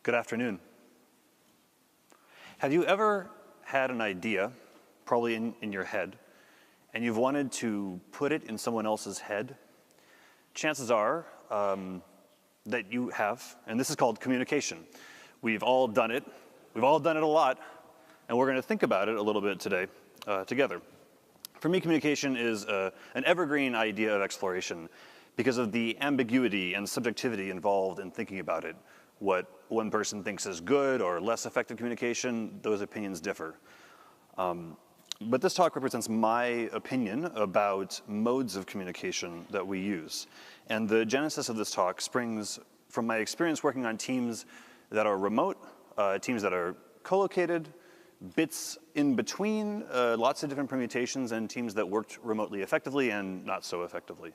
Good afternoon. Have you ever had an idea, probably in your head, and you've wanted to put it in someone else's head? Chances are that you have, and this is called communication. We've all done it. We've all done it a lot, and we're going to think about it a little bit today together. For me, communication is an evergreen idea of exploration because of the ambiguity and subjectivity involved in thinking about it. What one person thinks is good or less effective communication, those opinions differ. But this talk represents my opinion about modes of communication that we use. And the genesis of this talk springs from my experience working on teams that are remote, teams that are co-located, bits in between, lots of different permutations, and teams that worked remotely effectively and not so effectively.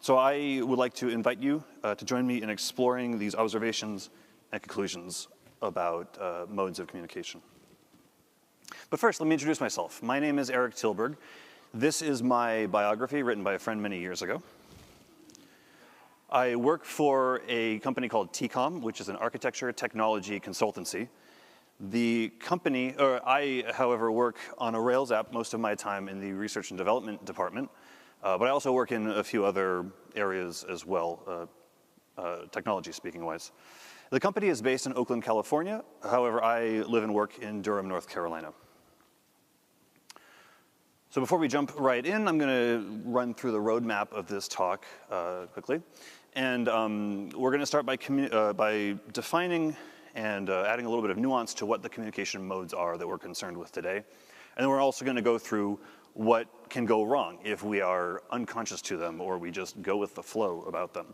So I would like to invite you to join me in exploring these observations and conclusions about modes of communication. But first, let me introduce myself. My name is Eric Tillberg. This is my biography written by a friend many years ago. I work for a company called TCOM, which is an architecture technology consultancy. The company, or I, however, work on a Rails app most of my time in the research and development department. But I also work in a few other areas as well, technology speaking wise. The company is based in Oakland, California. However, I live and work in Durham, North Carolina. So before we jump right in, I'm going to run through the roadmap of this talk quickly. And we're going to start by defining and adding a little bit of nuance to what the communication modes are that we're concerned with today. And then we're also going to go through what can go wrong if we are unconscious to them or we just go with the flow about them.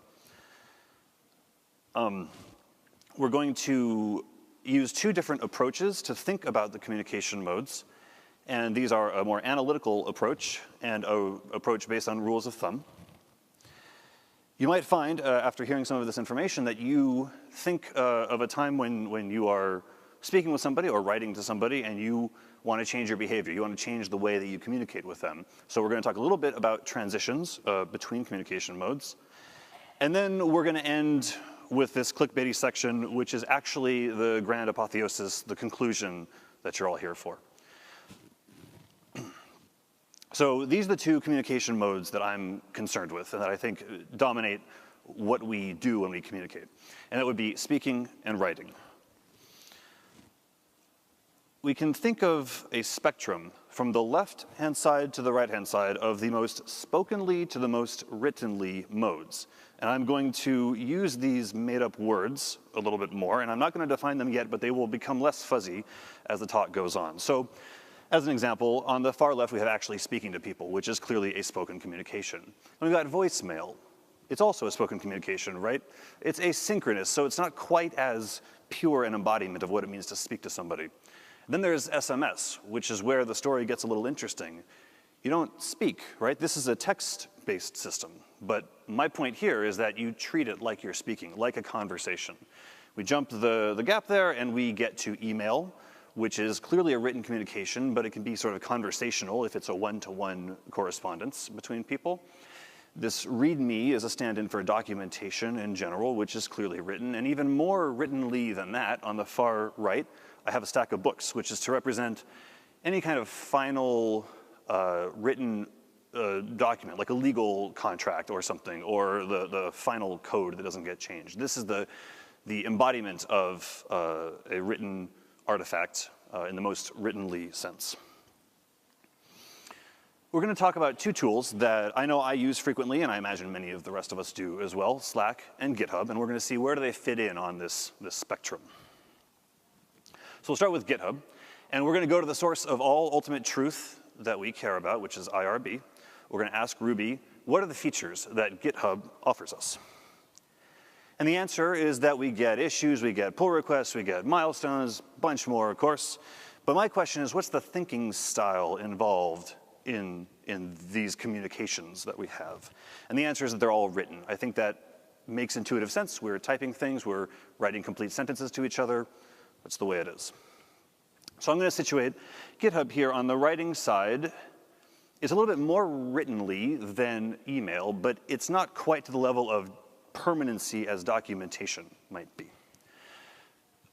We're going to use two different approaches to think about the communication modes. And these are a more analytical approach and an approach based on rules of thumb. You might find, after hearing some of this information, that you think of a time when you are speaking with somebody or writing to somebody and you want to change your behavior. You want to change the way that you communicate with them. So we're going to talk a little bit about transitions between communication modes. And then we're going to end with this clickbaity section, which is actually the grand apotheosis, the conclusion that you're all here for. So these are the two communication modes that I'm concerned with and that I think dominate what we do when we communicate. And that would be speaking and writing. We can think of a spectrum from the left-hand side to the right-hand side of the most spokenly to the most writtenly modes. And I'm going to use these made-up words a little bit more, and I'm not going to define them yet, but they will become less fuzzy as the talk goes on. So, as an example, on the far left we have actually speaking to people, which is clearly a spoken communication. And we've got voicemail. It's also a spoken communication, right? It's asynchronous, so it's not quite as pure an embodiment of what it means to speak to somebody. Then there's SMS, which is where the story gets a little interesting. You don't speak, right? This is a text-based system. But my point here is that you treat it like you're speaking, like a conversation. We jump the gap there and we get to email, which is clearly a written communication, but it can be sort of conversational if it's a one-to-one correspondence between people. This README is a stand-in for documentation in general, which is clearly written. And even more writtenly than that, on the far right, I have a stack of books, which is to represent any kind of final written document, like a legal contract or something, or the final code that doesn't get changed. This is the embodiment of a written artifact in the most writtenly sense. We're going to talk about two tools that I know I use frequently, and I imagine many of the rest of us do as well, Slack and GitHub, and we're going to see where do they fit in on this spectrum. So we'll start with GitHub, and we're going to go to the source of all ultimate truth that we care about, which is IRB. We're going to ask Ruby, what are the features that GitHub offers us? And the answer is that we get issues, we get pull requests, we get milestones, a bunch more, of course. But my question is, what's the thinking style involved in these communications that we have? And the answer is that they're all written. I think that makes intuitive sense. We're typing things, we're writing complete sentences to each other. That's the way it is. So I'm going to situate GitHub here on the writing side. It's a little bit more writtenly than email, but it's not quite to the level of permanency as documentation might be.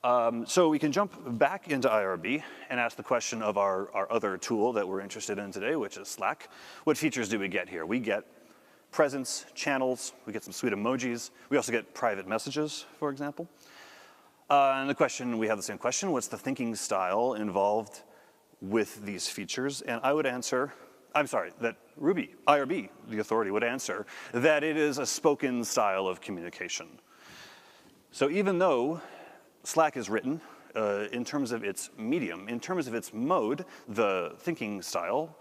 So we can jump back into IRB and ask the question of our other tool that we're interested in today, which is Slack. What features do we get here? We get presence, channels, we get some sweet emojis. We also get private messages, for example. And we have the same question, what's the thinking style involved with these features? And I would answer, that IRB, the authority, would answer that it is a spoken style of communication. So even though Slack is written in terms of its medium, in terms of its mode, the thinking style,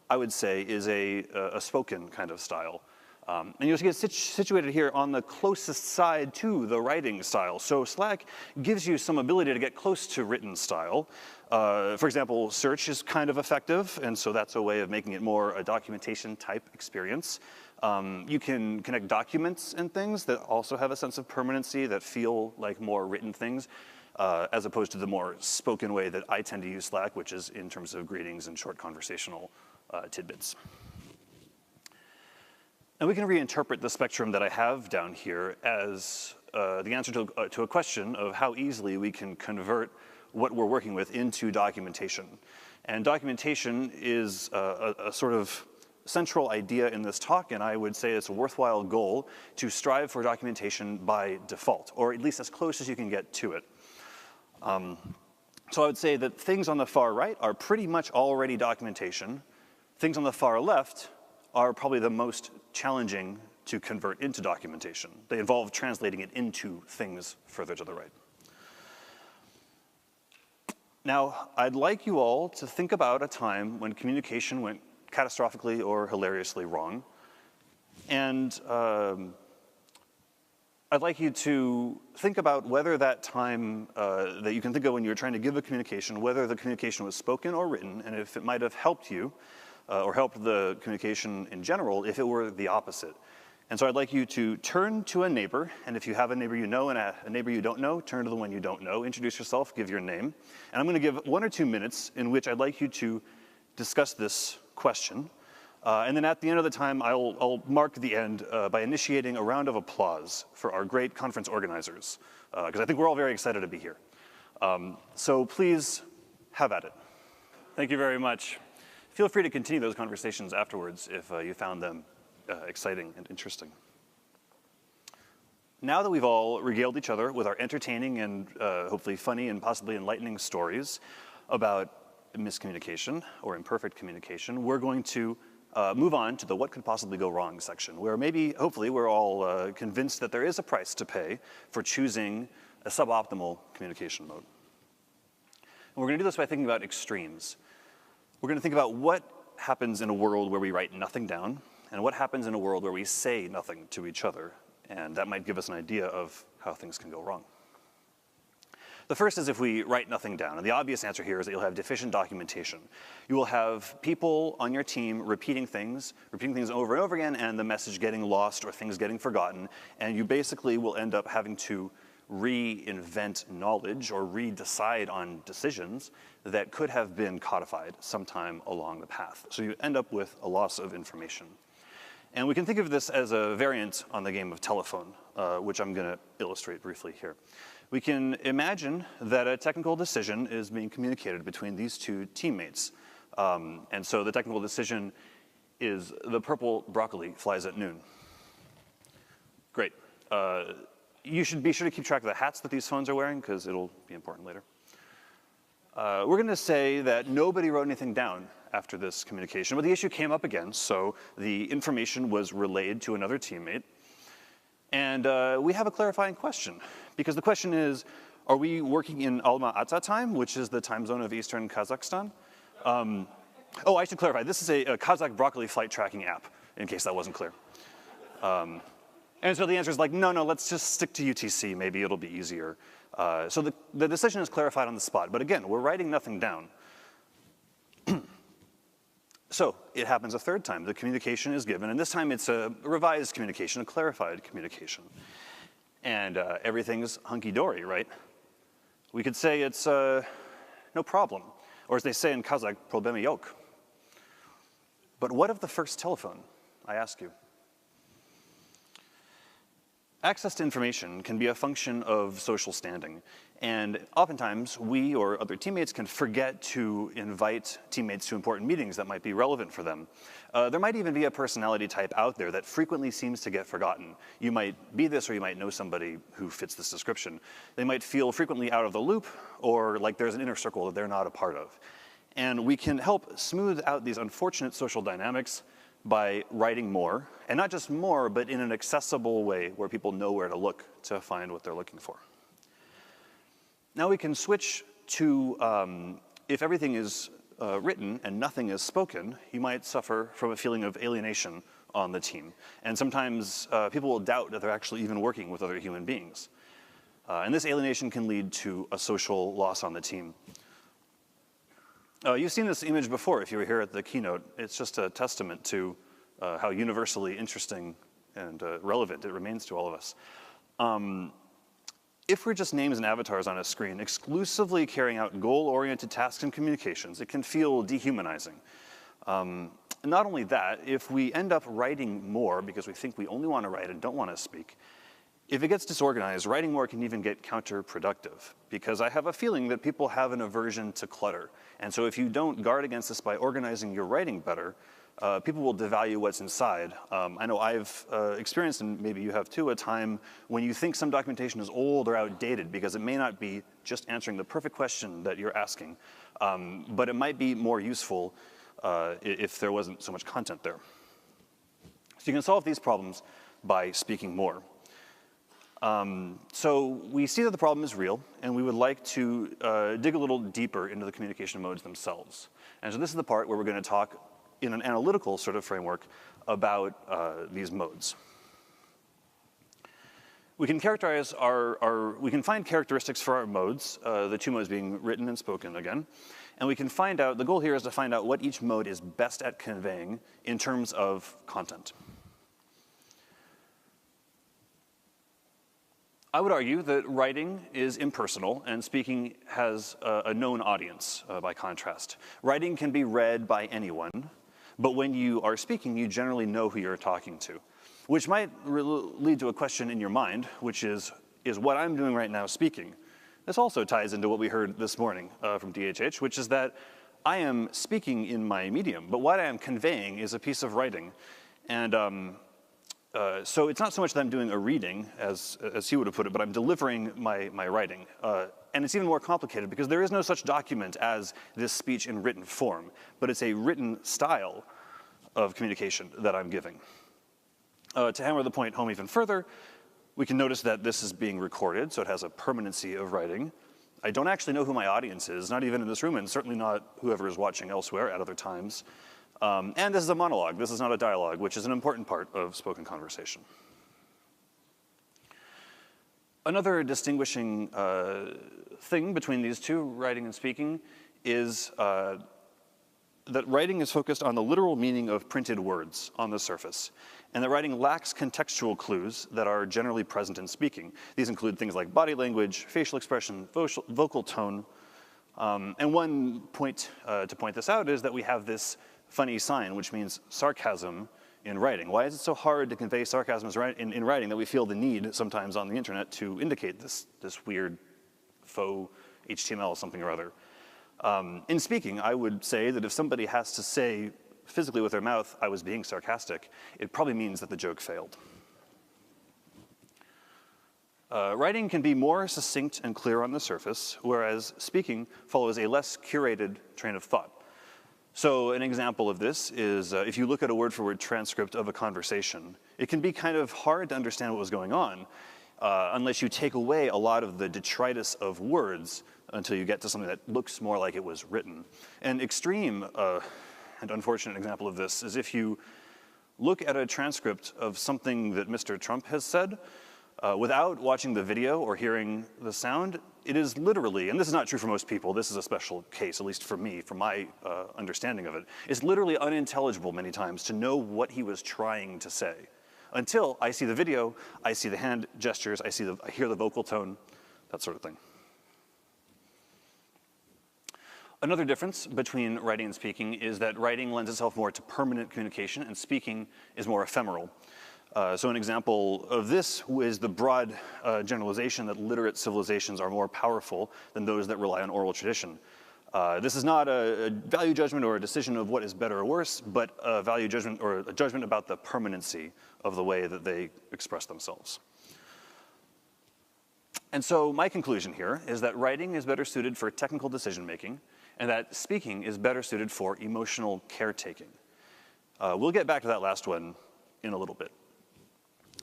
I would say, is a spoken kind of style. And you'll get situated here on the closest side to the writing style. So Slack gives you some ability to get close to written style. For example, search is kind of effective, and so that's a way of making it more a documentation type experience. You can connect documents and things that also have a sense of permanency that feel like more written things, as opposed to the more spoken way that I tend to use Slack, which is in terms of greetings and short conversational tidbits. And we can reinterpret the spectrum that I have down here as the answer to a question of how easily we can convert what we're working with into documentation. And documentation is a sort of central idea in this talk, and I would say it's a worthwhile goal to strive for documentation by default, or at least as close as you can get to it. So I would say that things on the far right are pretty much already documentation. Things on the far left are probably the most challenging to convert into documentation. They involve translating it into things further to the right. Now, I'd like you all to think about a time when communication went catastrophically or hilariously wrong. And I'd like you to think about whether that time that you can think of when you're trying to give a communication, whether the communication was spoken or written, and if it might have helped you or helped the communication in general if it were the opposite. And so I'd like you to turn to a neighbor, and if you have a neighbor you know and a neighbor you don't know, turn to the one you don't know, introduce yourself, give your name. And I'm gonna give 1 or 2 minutes in which I'd like you to discuss this question. And then at the end of the time, I'll mark the end by initiating a round of applause for our great conference organizers, because I think we're all very excited to be here. So please have at it. Thank you very much. Feel free to continue those conversations afterwards if you found them exciting and interesting. Now that we've all regaled each other with our entertaining and hopefully funny and possibly enlightening stories about miscommunication or imperfect communication, we're going to move on to the what could possibly go wrong section, where maybe, hopefully, we're all convinced that there is a price to pay for choosing a suboptimal communication mode. And we're gonna do this by thinking about extremes. We're gonna think about what happens in a world where we write nothing down, and what happens in a world where we say nothing to each other, and that might give us an idea of how things can go wrong. The first is if we write nothing down, and the obvious answer here is that you'll have deficient documentation. You will have people on your team repeating things over and over again, and the message getting lost or things getting forgotten, and you basically will end up having to reinvent knowledge or redecide on decisions that could have been codified sometime along the path. So you end up with a loss of information. And we can think of this as a variant on the game of telephone, which I'm gonna illustrate briefly here. We can imagine that a technical decision is being communicated between these two teammates. And so the technical decision is the purple broccoli flies at noon. Great. You should be sure to keep track of the hats that these phones are wearing, because it'll be important later. We're gonna say that nobody wrote anything down after this communication, but the issue came up again, so the information was relayed to another teammate. And we have a clarifying question, because the question is, are we working in Alma-Ata time, which is the time zone of Eastern Kazakhstan? Oh, I should clarify, this is a Kazakh broccoli flight tracking app, in case that wasn't clear. And so the answer is like, no, let's just stick to UTC, maybe it'll be easier. So the decision is clarified on the spot, but again, we're writing nothing down. So it happens a third time. The communication is given, and this time it's a revised communication, a clarified communication. And everything's hunky-dory, right? We could say it's no problem, or as they say in Kazakh, problemy yok. But what of the first telephone, I ask you? Access to information can be a function of social standing, and oftentimes we or other teammates can forget to invite teammates to important meetings that might be relevant for them. There might even be a personality type out there that frequently seems to get forgotten. You might be this, or you might know somebody who fits this description. They might feel frequently out of the loop, or like there's an inner circle that they're not a part of. And we can help smooth out these unfortunate social dynamics by writing more, and not just more, but in an accessible way where people know where to look to find what they're looking for. Now we can switch to, if everything is written and nothing is spoken, you might suffer from a feeling of alienation on the team. And sometimes people will doubt that they're actually even working with other human beings. And this alienation can lead to a social loss on the team. You've seen this image before if you were here at the keynote. It's just a testament to how universally interesting and relevant it remains to all of us. If we're just names and avatars on a screen, exclusively carrying out goal-oriented tasks and communications, it can feel dehumanizing. Not only that, if we end up writing more because we think we only want to write and don't want to speak, if it gets disorganized, writing more can even get counterproductive, because I have a feeling that people have an aversion to clutter. And so if you don't guard against this by organizing your writing better, people will devalue what's inside. I know I've experienced, and maybe you have too, a time when you think some documentation is old or outdated because it may not be just answering the perfect question that you're asking, but it might be more useful if there wasn't so much content there. So you can solve these problems by speaking more. So we see that the problem is real, and we would like to dig a little deeper into the communication modes themselves. And so this is the part where we're going to talk in an analytical sort of framework about these modes. We can characterize we can find characteristics for our modes, the two modes being written and spoken again, and we can find out, the goal here is to find out what each mode is best at conveying in terms of content. I would argue that writing is impersonal and speaking has a known audience by contrast. Writing can be read by anyone, but when you are speaking, you generally know who you're talking to, which might lead to a question in your mind, which is what I'm doing right now speaking? This also ties into what we heard this morning from DHH, which is that I am speaking in my medium, but what I am conveying is a piece of writing. And so it's not so much that I'm doing a reading, as he would have put it, but I'm delivering my writing. And it's even more complicated because there is no such document as this speech in written form, but it's a written style of communication that I'm giving. To hammer the point home even further, we can notice that this is being recorded, so it has a permanency of writing. I don't actually know who my audience is, not even in this room, and certainly not whoever is watching elsewhere at other times. And this is a monologue. This is not a dialogue, which is an important part of spoken conversation. Another distinguishing thing between these two, writing and speaking, is that writing is focused on the literal meaning of printed words on the surface, and that writing lacks contextual clues that are generally present in speaking. These include things like body language, facial expression, vocal tone. And one point to point this out is that we have this funny sign, which means sarcasm in writing. Why is it so hard to convey sarcasm in writing that we feel the need sometimes on the internet to indicate this weird faux HTML something or other? In speaking, I would say that if somebody has to say physically with their mouth, I was being sarcastic, it probably means that the joke failed. Writing can be more succinct and clear on the surface, whereas speaking follows a less curated train of thought. So an example of this is if you look at a word-for-word transcript of a conversation, it can be kind of hard to understand what was going on unless you take away a lot of the detritus of words until you get to something that looks more like it was written. An extreme and unfortunate example of this is if you look at a transcript of something that Mr. Trump has said, without watching the video or hearing the sound, it is literally, and this is not true for most people, this is a special case, at least for me, from my understanding of it, it's literally unintelligible many times to know what he was trying to say. Until I see the video, I see the hand gestures, I hear the vocal tone, that sort of thing. Another difference between writing and speaking is that writing lends itself more to permanent communication and speaking is more ephemeral. So an example of this is the broad generalization that literate civilizations are more powerful than those that rely on oral tradition. This is not a value judgment or a decision of what is better or worse, but a value judgment or a judgment about the permanency of the way that they express themselves. And so my conclusion here is that writing is better suited for technical decision making, and that speaking is better suited for emotional caretaking. We'll get back to that last one in a little bit.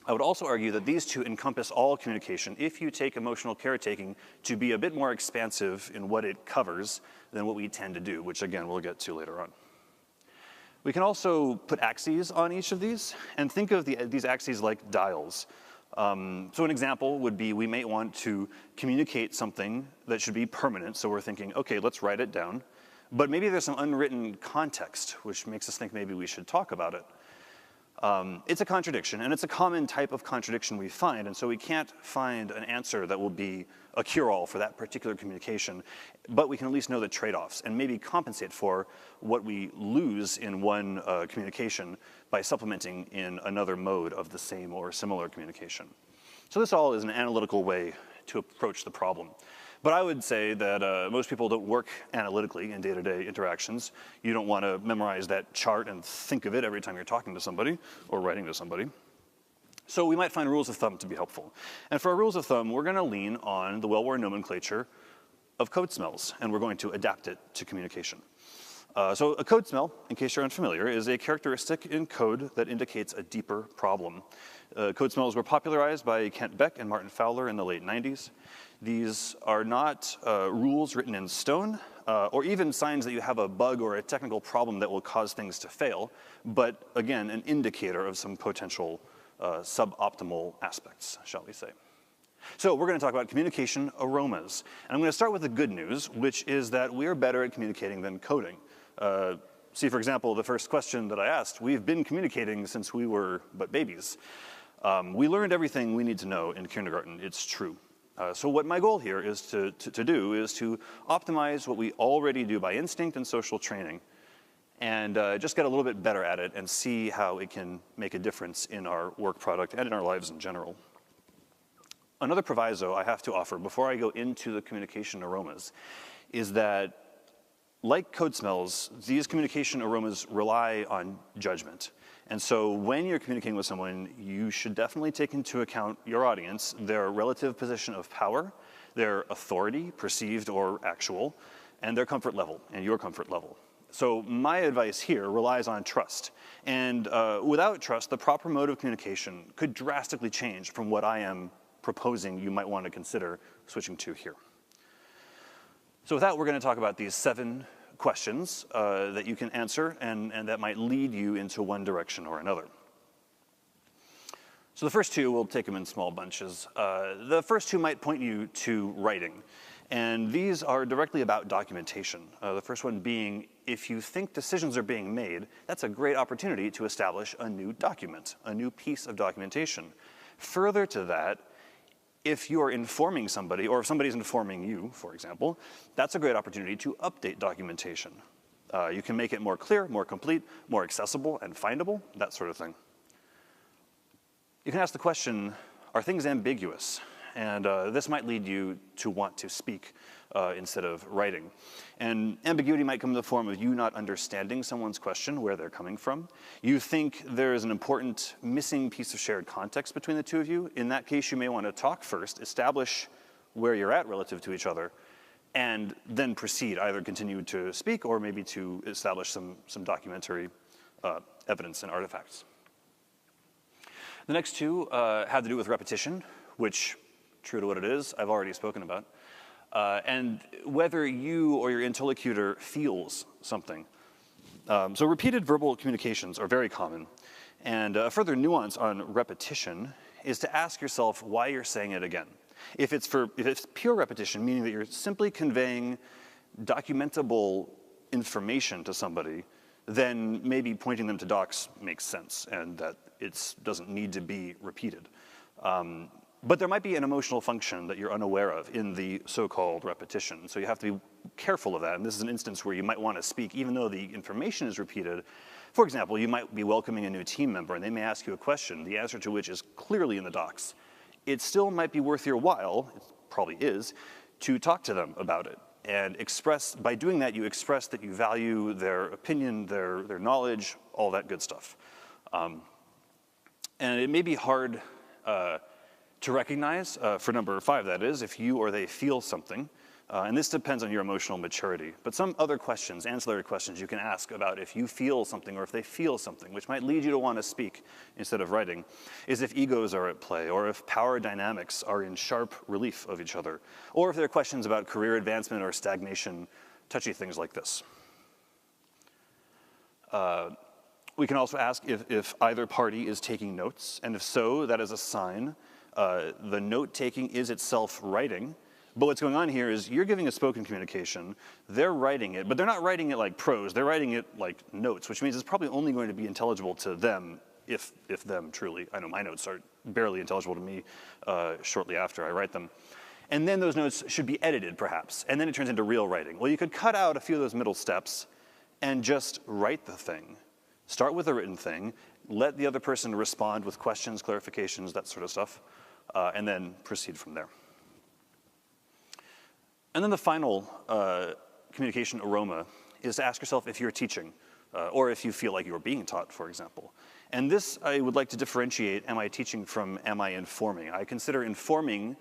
I would also argue that these two encompass all communication if you take emotional caretaking to be a bit more expansive in what it covers than what we tend to do, which again, we'll get to later on. We can also put axes on each of these and think of these axes like dials. So an example would be we may want to communicate something that should be permanent, so we're thinking, okay, let's write it down. But maybe there's some unwritten context, which makes us think maybe we should talk about it. It's a contradiction, and it's a common type of contradiction we find, and so we can't find an answer that will be a cure-all for that particular communication, but we can at least know the trade-offs and maybe compensate for what we lose in one communication by supplementing in another mode of the same or similar communication. So this all is an analytical way to approach the problem. But I would say that most people don't work analytically in day-to-day interactions. You don't want to memorize that chart and think of it every time you're talking to somebody or writing to somebody. So we might find rules of thumb to be helpful. And for our rules of thumb, we're going to lean on the well-worn nomenclature of code smells, and we're going to adapt it to communication. So a code smell, in case you're unfamiliar, is a characteristic in code that indicates a deeper problem. Code smells were popularized by Kent Beck and Martin Fowler in the late 90s. These are not rules written in stone, or even signs that you have a bug or a technical problem that will cause things to fail, but again, an indicator of some potential suboptimal aspects, shall we say. So we're going to talk about communication aromas. And I'm going to start with the good news, which is that we are better at communicating than coding. See, for example, the first question that I asked, we've been communicating since we were but babies. We learned everything we need to know in kindergarten, it's true. So what my goal here is to optimize what we already do by instinct and social training, and just get a little bit better at it and see how it can make a difference in our work product and in our lives in general. Another proviso I have to offer before I go into the communication aromas is that, like code smells, these communication aromas rely on judgment. And so when you're communicating with someone, you should definitely take into account your audience, their relative position of power, their authority, perceived or actual, and their comfort level and your comfort level. So my advice here relies on trust. And without trust, the proper mode of communication could drastically change from what I am proposing you might want to consider switching to here. So with that, we're going to talk about these 7 questions that you can answer and that might lead you into one direction or another. So the first 2, we'll take them in small bunches. The first 2 might point you to writing. And these are directly about documentation. The first one being, if you think decisions are being made, that's a great opportunity to establish a new document, a new piece of documentation. Further to that, if you're informing somebody, or if somebody's informing you, for example, that's a great opportunity to update documentation. You can make it more clear, more complete, more accessible and findable, that sort of thing. You can ask the question, are things ambiguous? And this might lead you to want to speak instead of writing. And ambiguity might come in the form of you not understanding someone's question, where they're coming from. You think there is an important missing piece of shared context between the two of you. In that case, you may want to talk first, establish where you're at relative to each other, and then proceed, either continue to speak or maybe to establish some documentary evidence and artifacts. The next 2 have to do with repetition, which, true to what it is, I've already spoken about. And whether you or your interlocutor feels something. So repeated verbal communications are very common. And a further nuance on repetition is to ask yourself why you're saying it again. If it's pure repetition, meaning that you're simply conveying documentable information to somebody, then maybe pointing them to docs makes sense and that it doesn't need to be repeated. But there might be an emotional function that you're unaware of in the so-called repetition. So you have to be careful of that. And this is an instance where you might want to speak, even though the information is repeated, For example, you might be welcoming a new team member and they may ask you a question, the answer to which is clearly in the docs. It still might be worth your while, it probably is, to talk to them about it and express, by doing that, you express that you value their opinion, their knowledge, all that good stuff. And it may be hard to recognize, for number 5 that is, if you or they feel something. And this depends on your emotional maturity. But some other questions, ancillary questions you can ask about if you feel something or if they feel something, which might lead you to want to speak instead of writing, is if egos are at play, or if power dynamics are in sharp relief of each other, or if there are questions about career advancement or stagnation, touchy things like this. We can also ask if either party is taking notes, and if so, that is a sign. The note-taking is itself writing. But what's going on here is you're giving a spoken communication, they're writing it, but they're not writing it like prose, they're writing it like notes, which means it's probably only going to be intelligible to them, if them truly. I know my notes are barely intelligible to me shortly after I write them. And then those notes should be edited, perhaps, and then it turns into real writing. Well, you could cut out a few of those middle steps and just write the thing. Start with a written thing, let the other person respond with questions, clarifications, that sort of stuff, and then proceed from there. And then the final communication aroma is to ask yourself if you're teaching, or if you feel like you're being taught, for example. And this I would like to differentiate, am I teaching from am I informing? I consider informing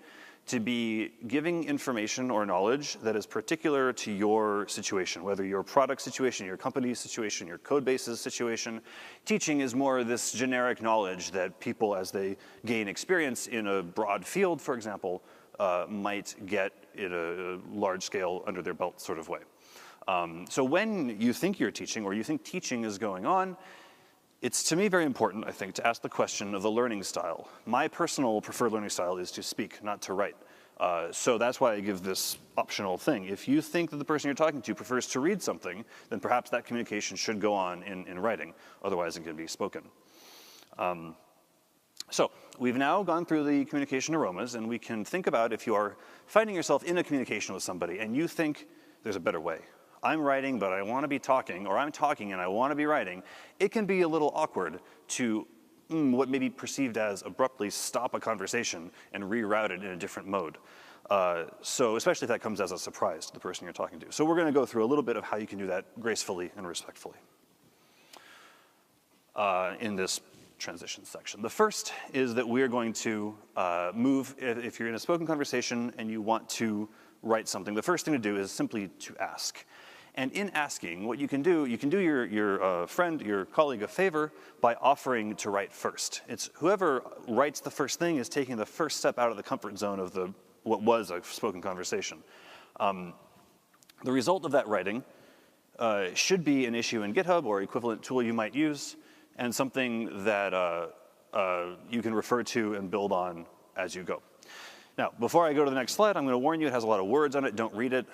to be giving information or knowledge that is particular to your situation, whether your product situation, your company's situation, your code base's situation. Teaching is more this generic knowledge that people, as they gain experience in a broad field, for example, might get in a large scale under their belt sort of way. So when you think you're teaching or you think teaching is going on, it's to me very important, I think, to ask the question of the learning style. My personal preferred learning style is to speak, not to write. So that's why I give this optional thing. If you think that the person you're talking to prefers to read something, then perhaps that communication should go on in writing. Otherwise, it can be spoken. So we've now gone through the communication aromas, and we can think about if you are finding yourself in a communication with somebody and you think there's a better way. I'm writing, but I want to be talking, or I'm talking and I want to be writing. It can be a little awkward to what may be perceived as abruptly stop a conversation and reroute it in a different mode. So especially if that comes as a surprise to the person you're talking to. So we're going to go through a little bit of how you can do that gracefully and respectfully in this transition section. The first is that we're going to move, if you're in a spoken conversation and you want to write something, the first thing to do is simply to ask. And in asking, what you can do your friend, your colleague a favor by offering to write first. It's whoever writes the first thing is taking the first step out of the comfort zone of what was a spoken conversation. The result of that writing should be an issue in Github or equivalent tool you might use, and something that you can refer to and build on as you go. Now, before I go to the next slide, I'm going to warn you it has a lot of words on it. Don't read it.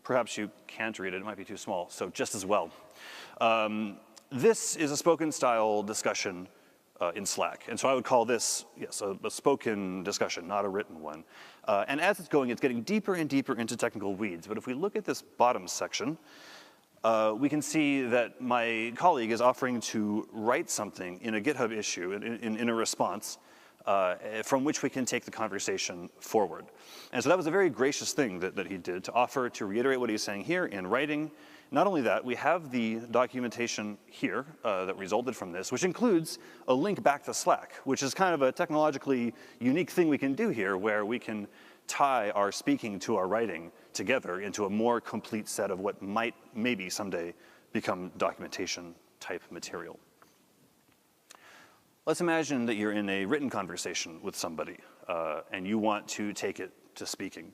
Perhaps you can't read it. It might be too small, so just as well. This is a spoken style discussion in Slack. And so I would call this, yes, a spoken discussion, not a written one. And as it's going, it's getting deeper and deeper into technical weeds. But if we look at this bottom section, we can see that my colleague is offering to write something in a GitHub issue, in a response, from which we can take the conversation forward. And so that was a very gracious thing that he did, to offer to reiterate what he's saying here in writing. Not only that, we have the documentation here that resulted from this, which includes a link back to Slack, which is kind of a technologically unique thing we can do here, where we can tie our speaking to our writing together into a more complete set of what might maybe someday become documentation type material. Let's imagine that you're in a written conversation with somebody and you want to take it to speaking.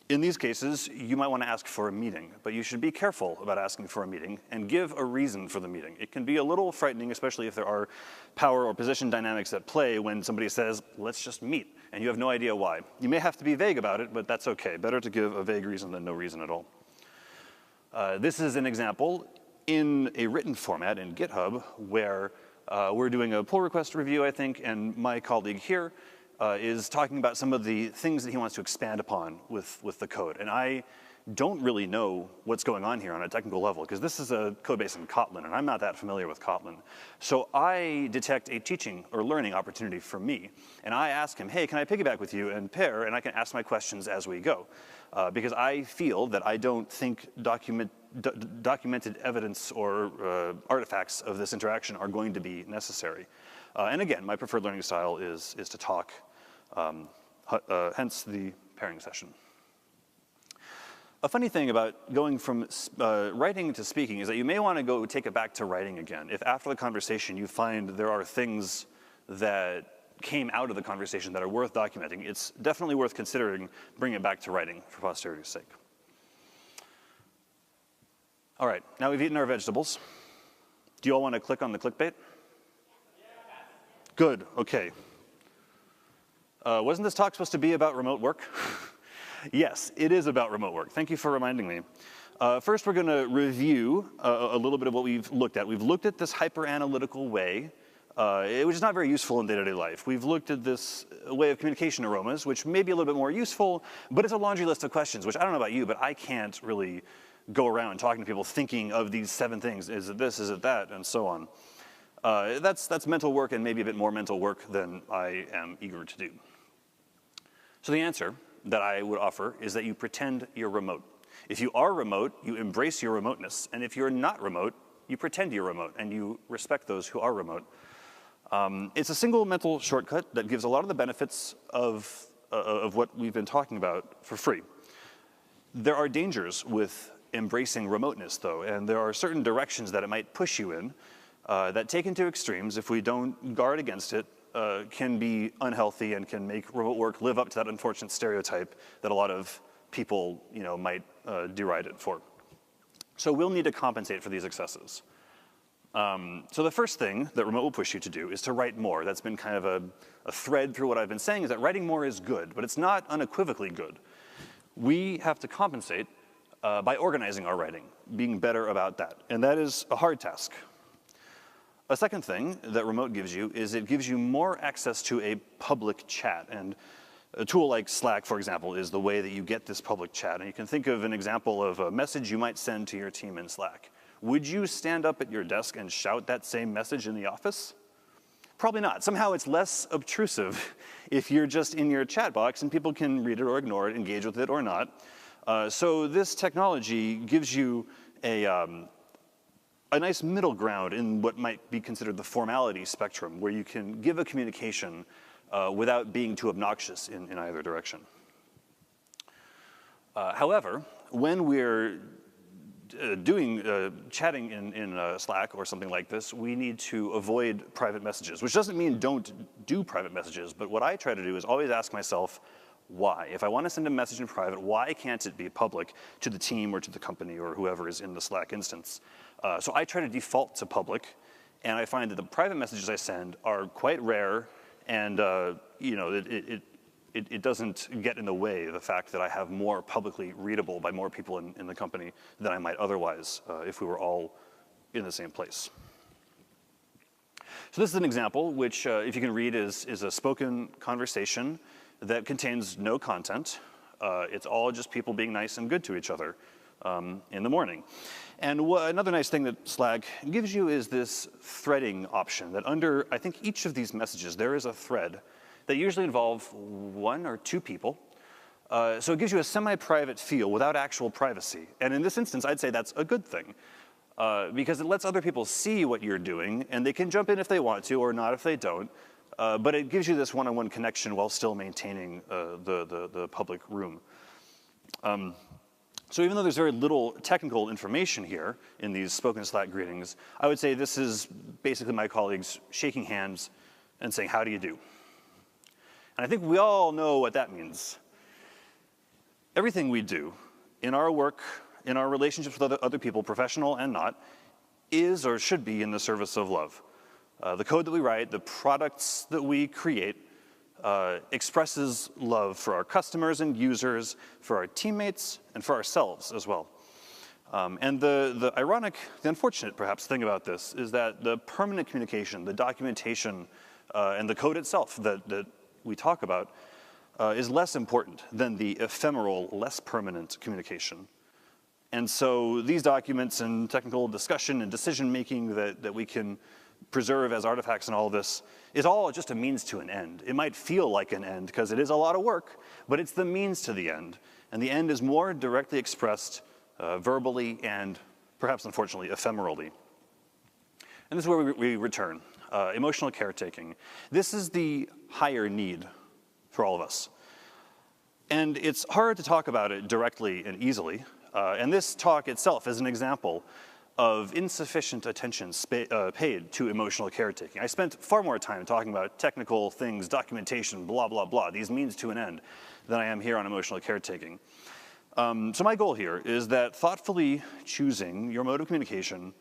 In these cases, you might want to ask for a meeting, but you should be careful about asking for a meeting and give a reason for the meeting. It can be a little frightening, especially if there are power or position dynamics at play when somebody says, let's just meet, and you have no idea why. You may have to be vague about it, but that's okay. Better to give a vague reason than no reason at all. This is an example in a written format in GitHub where we're doing a pull request review, I think, and my colleague here is talking about some of the things that he wants to expand upon with the code. And I don't really know what's going on here on a technical level, because this is a code base in Kotlin, and I'm not that familiar with Kotlin. So I detect a teaching or learning opportunity for me, and I ask him, hey, can I piggyback with you and pair, and I can ask my questions as we go. Because I feel that I don't think documented evidence or artifacts of this interaction are going to be necessary. And again, my preferred learning style is to talk, hence the pairing session. A funny thing about going from writing to speaking is that you may want to go take it back to writing again. If after the conversation you find there are things that came out of the conversation that are worth documenting, it's definitely worth considering bringing it back to writing for posterity's sake. All right, now we've eaten our vegetables. Do you all want to click on the clickbait? Good, okay. Wasn't this talk supposed to be about remote work? Yes, it is about remote work. Thank you for reminding me. First, we're going to review a little bit of what we've looked at. We've looked at this hyper-analytical way, which is not very useful in day-to-day life. We've looked at this way of communication aromas, which may be a little bit more useful, but it's a laundry list of questions, which I don't know about you, but I can't really go around talking to people thinking of these 7 things. Is it this, is it that, and so on. That's mental work, and maybe a bit more mental work than I am eager to do. So the answer that I would offer is that you pretend you're remote. If you are remote, you embrace your remoteness. And if you're not remote, you pretend you're remote, and you respect those who are remote. It's a single mental shortcut that gives a lot of the benefits of what we've been talking about for free. There are dangers with embracing remoteness, though, and there are certain directions that it might push you in that, taken to extremes, if we don't guard against it, can be unhealthy and can make remote work live up to that unfortunate stereotype that a lot of people, might deride it for. So we'll need to compensate for these excesses. So the first thing that remote will push you to do is to write more. That's been kind of a thread through what I've been saying, is that writing more is good, but it's not unequivocally good. We have to compensate by organizing our writing, being better about that, and that is a hard task. A second thing that remote gives you is it gives you more access to a public chat. And a tool like Slack, for example, is the way that you get this public chat. And you can think of an example of a message you might send to your team in Slack. Would you stand up at your desk and shout that same message in the office? Probably not. Somehow it's less obtrusive if you're just in your chat box and people can read it or ignore it, engage with it or not. So this technology gives you a nice middle ground in what might be considered the formality spectrum, where you can give a communication without being too obnoxious in either direction. However, when we're chatting in Slack or something like this, we need to avoid private messages, which doesn't mean don't do private messages, but what I try to do is always ask myself, why? If I want to send a message in private, why can't it be public to the team or to the company or whoever is in the Slack instance? So I try to default to public, and I find that the private messages I send are quite rare, and it doesn't get in the way of the fact that I have more publicly readable by more people in the company than I might otherwise if we were all in the same place. So this is an example which, if you can read, is a spoken conversation that contains no content. It's all just people being nice and good to each other in the morning. And another nice thing that Slack gives you is this threading option, that under, I think, each of these messages, there is a thread that usually involve 1 or 2 people. So it gives you a semi-private feel without actual privacy. And in this instance, I'd say that's a good thing, because it lets other people see what you're doing, and they can jump in if they want to or not if they don't. But it gives you this one-on-one connection while still maintaining the public room. So even though there's very little technical information here in these spoken Slack greetings, I would say this is basically my colleagues shaking hands and saying, how do you do? And I think we all know what that means. Everything we do in our work, in our relationships with other people, professional and not, is or should be in the service of love. The code that we write, the products that we create, expresses love for our customers and users, for our teammates, and for ourselves as well. And the unfortunate perhaps thing about this is that the permanent communication, the documentation, and the code itself that we talk about is less important than the ephemeral, less permanent communication. And so these documents and technical discussion and decision-making that we can preserve as artifacts and all of this is all just a means to an end. It might feel like an end because it is a lot of work, but it's the means to the end. And the end is more directly expressed verbally and perhaps, unfortunately, ephemerally. And this is where we return, emotional caretaking. This is the higher need for all of us. And it's hard to talk about it directly and easily. And this talk itself is an example of insufficient attention paid to emotional caretaking. I spent far more time talking about technical things, documentation, blah, blah, blah, these means to an end, than I am here on emotional caretaking. So my goal here is that thoughtfully choosing your mode of communication,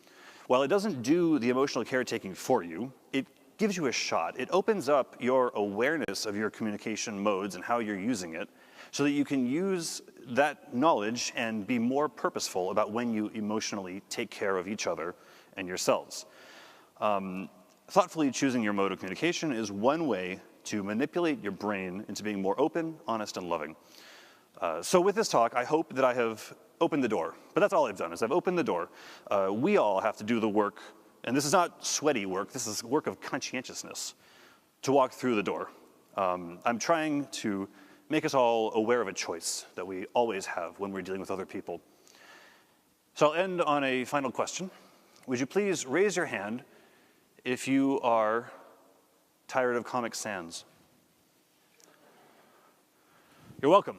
while it doesn't do the emotional caretaking for you, it gives you a shot. It opens up your awareness of your communication modes and how you're using it so that you can use that knowledge and be more purposeful about when you emotionally take care of each other and yourselves. Thoughtfully choosing your mode of communication is one way to manipulate your brain into being more open, honest, and loving. So with this talk, I hope that I have opened the door. But that's all I've done, is I've opened the door. We all have to do the work, and this is not sweaty work, this is work of conscientiousness, to walk through the door. I'm trying to make us all aware of a choice that we always have when we're dealing with other people. So I'll end on a final question. Would you please raise your hand if you are tired of Comic Sans? You're welcome.